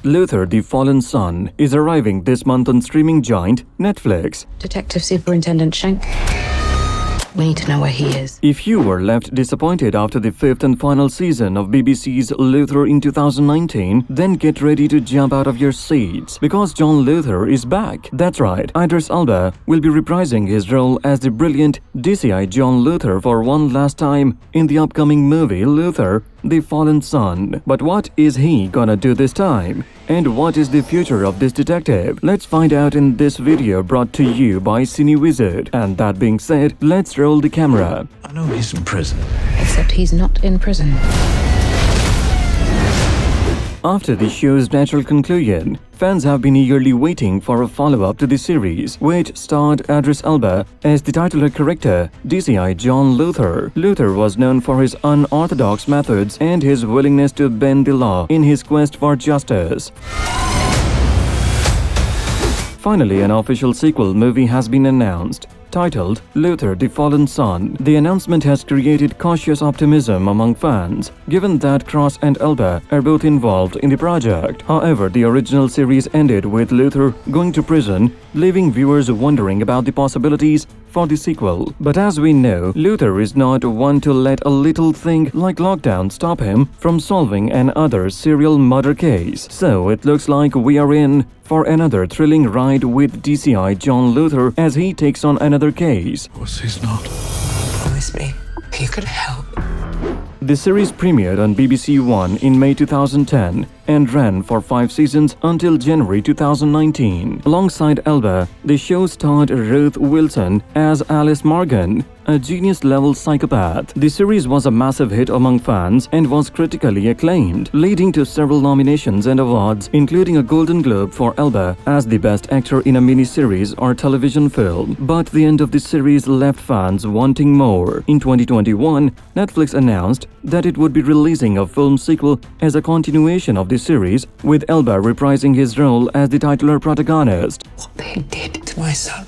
Luther, the Fallen Son, is arriving this month on streaming giant Netflix. Detective Superintendent Schenk. We need to know where he is. If you were left disappointed after the fifth and final season of BBC's Luther in 2019, then get ready to jump out of your seats, because John Luther is back. That's right, Idris Elba will be reprising his role as the brilliant DCI John Luther for one last time in the upcoming movie Luther, the Fallen Son. But what is he gonna do this time? And what is the future of this detective? Let's find out in this video brought to you by CineWizard. And that being said, let's roll the camera. I know he's in prison. Except he's not in prison. After the show's natural conclusion, fans have been eagerly waiting for a follow-up to the series, which starred Idris Elba as the titular character, DCI John Luther. Luther was known for his unorthodox methods and his willingness to bend the law in his quest for justice. Finally, an official sequel movie has been announced. Titled Luther, the Fallen Son. The announcement has created cautious optimism among fans, given that Cross and Elba are both involved in the project. However, the original series ended with Luther going to prison, leaving viewers wondering about the possibilities for the sequel. But as we know, Luther is not one to let a little thing like lockdown stop him from solving another serial murder case. So it looks like we are in for another thrilling ride with DCI John Luther as he takes on another case. What's he's not? Promise me you could help. The series premiered on BBC One in May 2010 and ran for 5 seasons until January 2019. Alongside Elba, the show starred Ruth Wilson as Alice Morgan, a genius-level psychopath. The series was a massive hit among fans and was critically acclaimed, leading to several nominations and awards, including a Golden Globe for Elba as the best actor in a miniseries or television film. But the end of the series left fans wanting more. In 2021, Netflix announced that it would be releasing a film sequel as a continuation of the series, with Elba reprising his role as the titular protagonist. What they did to my son.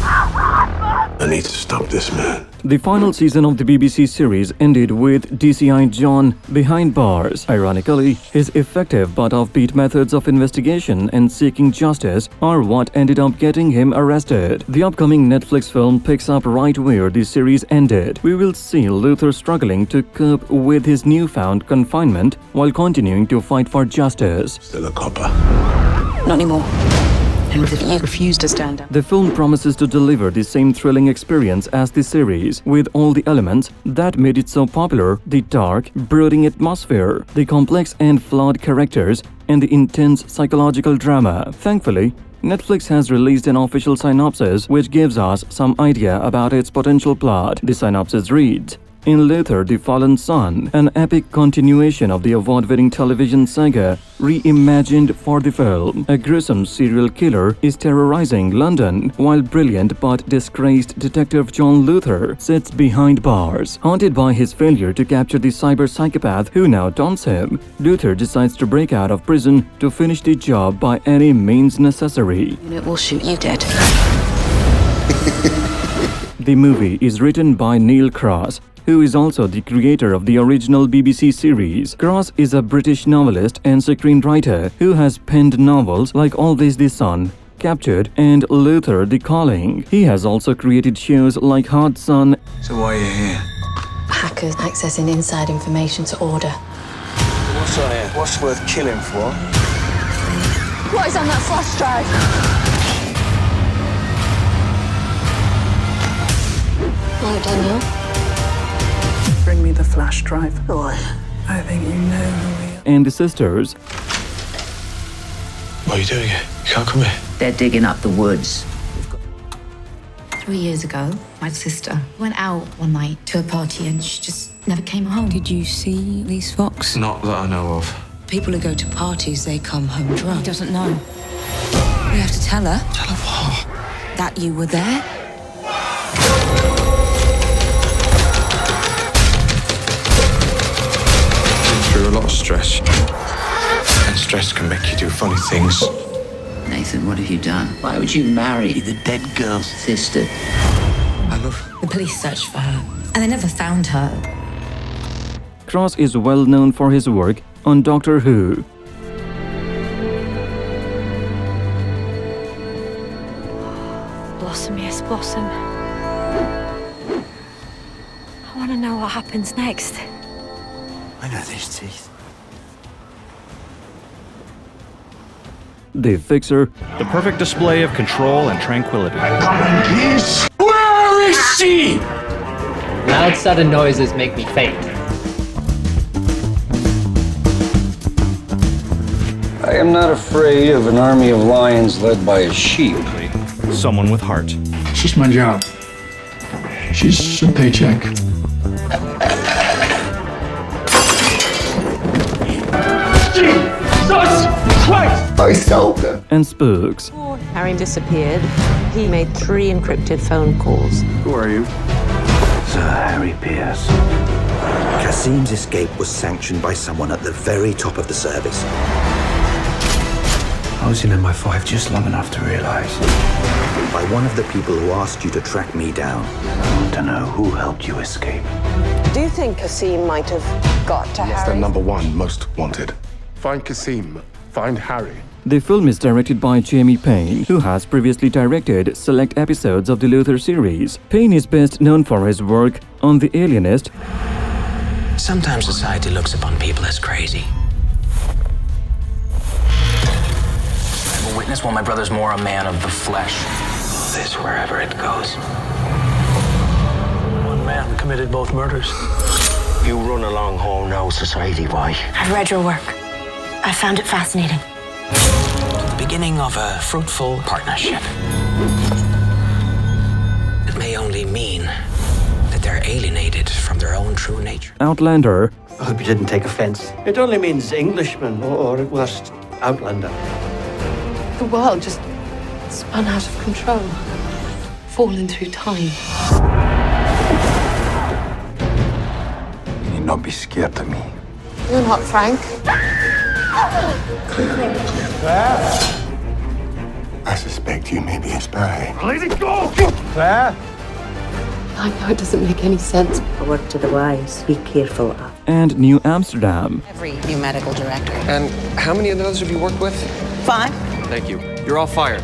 I need to stop this man. The final season of the BBC series ended with DCI John behind bars. Ironically, his effective but offbeat methods of investigation and seeking justice are what ended up getting him arrested. The upcoming Netflix film picks up right where the series ended. We will see Luther struggling to cope with his newfound confinement while continuing to fight for justice. Still a copper. Not anymore. And if you refuse to stand up. The film promises to deliver the same thrilling experience as the series, with all the elements that made it so popular: the dark, brooding atmosphere, the complex and flawed characters, and the intense psychological drama. Thankfully, Netflix has released an official synopsis which gives us some idea about its potential plot. The synopsis reads: In Luther, the Fallen Son, an epic continuation of the award-winning television saga reimagined for the film, a gruesome serial killer is terrorizing London, while brilliant but disgraced detective John Luther sits behind bars. Haunted by his failure to capture the cyber psychopath who now taunts him, Luther decides to break out of prison to finish the job by any means necessary. It will shoot you dead. The movie is written by Neil Cross, who is also the creator of the original BBC series. Cross is a British novelist and screenwriter who has penned novels like Always the Sun, Captured, and Luther the Calling. He has also created shows like Hard Sun. So why are you here? Hackers accessing inside information to order. What's on here? What's worth killing for? What is on that flash drive? Hello, Daniel. Bring me the flash drive. Boy, I think you know who we are. And the sisters. What are you doing here? You can't come here. They're digging up the woods. 3 years ago, my sister went out one night to a party and she just never came home. Did you see these fox? Not that I know of. People who go to parties, they come home He drunk. doesn't know. We have to tell her Tell her what? that you were there. Through a lot of stress. And stress can make you do funny things. Nathan, what have you done? Why would you marry the dead girl's sister? I love her. The police searched for her and they never found her. Cross is well known for his work on Doctor Who. blossomiest blossom. I want to know what happens next. I know these teeth. The Fixer, the perfect display of control and tranquility. Come in peace. Where is she? Loud sudden noises make me faint. I am not afraid of an army of lions led by a sheep. Someone with heart. It's just my job. She's a paycheck. Jesus Christ! I sold her. And Spooks. Before Harry disappeared, he made 3 encrypted phone calls. Who are you? Sir Harry Pierce. Kasim's escape was sanctioned by someone at the very top of the service. I was in MI5 just long enough to realize. By one of the people who asked you to track me down. I want to know who helped you escape. Do you think Kasim might have got to What's Harry? their #1 most wanted? Find Kasim. Find Harry. The film is directed by Jamie Payne, who has previously directed select episodes of the Luther series. Payne is best known for his work on The Alienist. Sometimes society looks upon people as crazy. I'm a witness while my brother's more a man of the flesh. This wherever it goes. One man committed both murders. You run along home now, society, why? I've read your work. I found it fascinating. The beginning of a fruitful partnership. It may only mean that they're alienated from their own true nature. Outlander. I hope you didn't take offense. It only means Englishman, or at worst, Outlander. The world just spun out of control, falling through time. You need not be scared of me. You're not Frank. Claire? I suspect you may be a spy. Let it go! Claire? I know it doesn't make any sense. A word to the wise, be careful of. And New Amsterdam. Every new medical director. And how many of those have you worked with? 5. Thank you. You're all fired.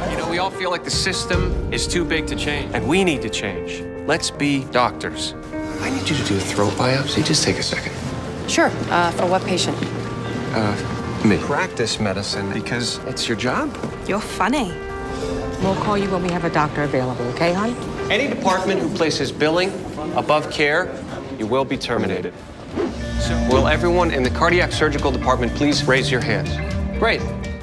You know, we all feel like the system is too big to change, and we need to change. Let's be doctors. I need you to do a throat biopsy. Just take a second. Sure. For what patient? Me. Practice medicine because it's your job. You're funny. We'll call you when we have a doctor available, okay, hon? Any department who places billing above care, you will be terminated. So will everyone in the cardiac surgical department please raise your hands? Great.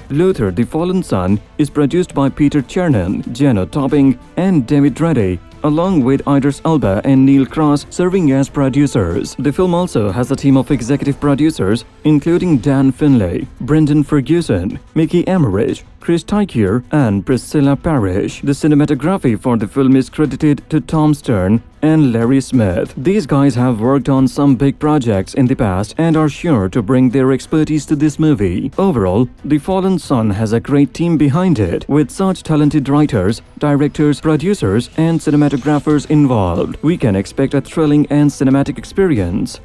Luther, the Fallen Son is produced by Peter Chernin, Jenna Topping, and David Reddy, along with Idris Elba and Neil Cross serving as producers. The film also has a team of executive producers, including Dan Finlay, Brendan Ferguson, Mickey Emmerich, Chris Teichier, and Priscilla Parrish. The cinematography for the film is credited to Tom Stern and Larry Smith. These guys have worked on some big projects in the past and are sure to bring their expertise to this movie. Overall, The Fallen Son has a great team behind it, with such talented writers, directors, producers, and cinematographers involved. We can expect a thrilling and cinematic experience.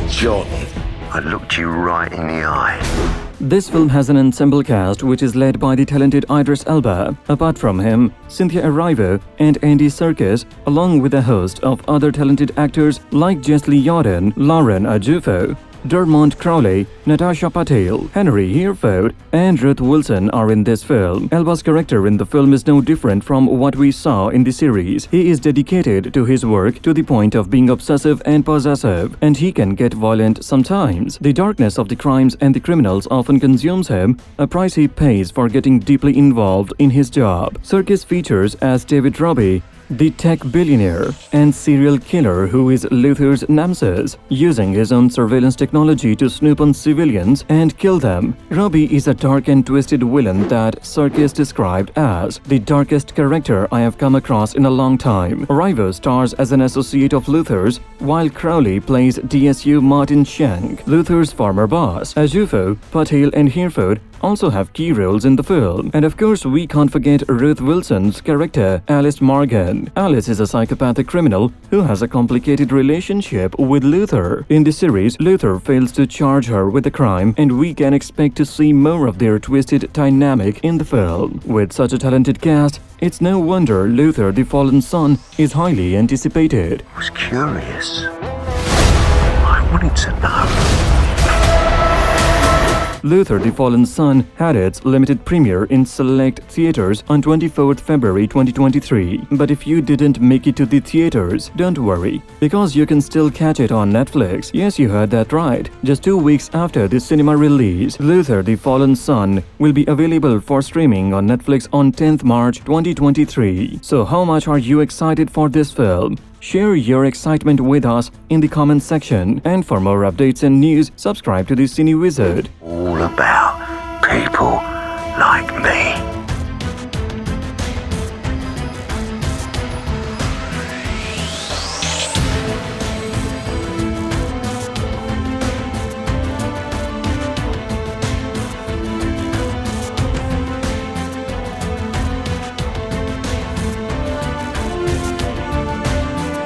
John, I looked you right in the eye. This film has an ensemble cast which is led by the talented Idris Elba. Apart from him, Cynthia Erivo and Andy Serkis, along with a host of other talented actors like Jeslie Jordan, Lauren Ajufo, Dermot Crowley, Natasha Patel, Henry Hereford, and Ruth Wilson are in this film. Elba's character in the film is no different from what we saw in the series. He is dedicated to his work to the point of being obsessive and possessive, and he can get violent sometimes. The darkness of the crimes and the criminals often consumes him, a price he pays for getting deeply involved in his job. Serkis features as David Robbie, the tech billionaire and serial killer who is Luther's nemesis, using his own surveillance technology to snoop on civilians and kill them. Robbie is a dark and twisted villain that Serkis described as the darkest character I have come across in a long time. Erivo stars as an associate of Luther's, while Crowley plays DSU Martin Shank, Luther's former boss. Ajufo, Patel, and Hereford also have key roles in the film. And of course, we can't forget Ruth Wilson's character, Alice Morgan. villain. Alice is a psychopathic criminal who has a complicated relationship with Luther. In the series, Luther fails to charge her with a crime, and we can expect to see more of their twisted dynamic in the film. With such a talented cast, it's no wonder Luther the Fallen Son is highly anticipated. I was curious. I wanted to know. Luther the Fallen Son had its limited premiere in select theaters on 24th February 2023. But if you didn't make it to the theaters, don't worry, because you can still catch it on Netflix. Yes, you heard that right. Just 2 weeks after the cinema release, Luther the Fallen Son will be available for streaming on Netflix on 10th March 2023. So how much are you excited for this film? Share your excitement with us in the comment section. And for more updates and news, subscribe to the Cine Wizard. All about people like me.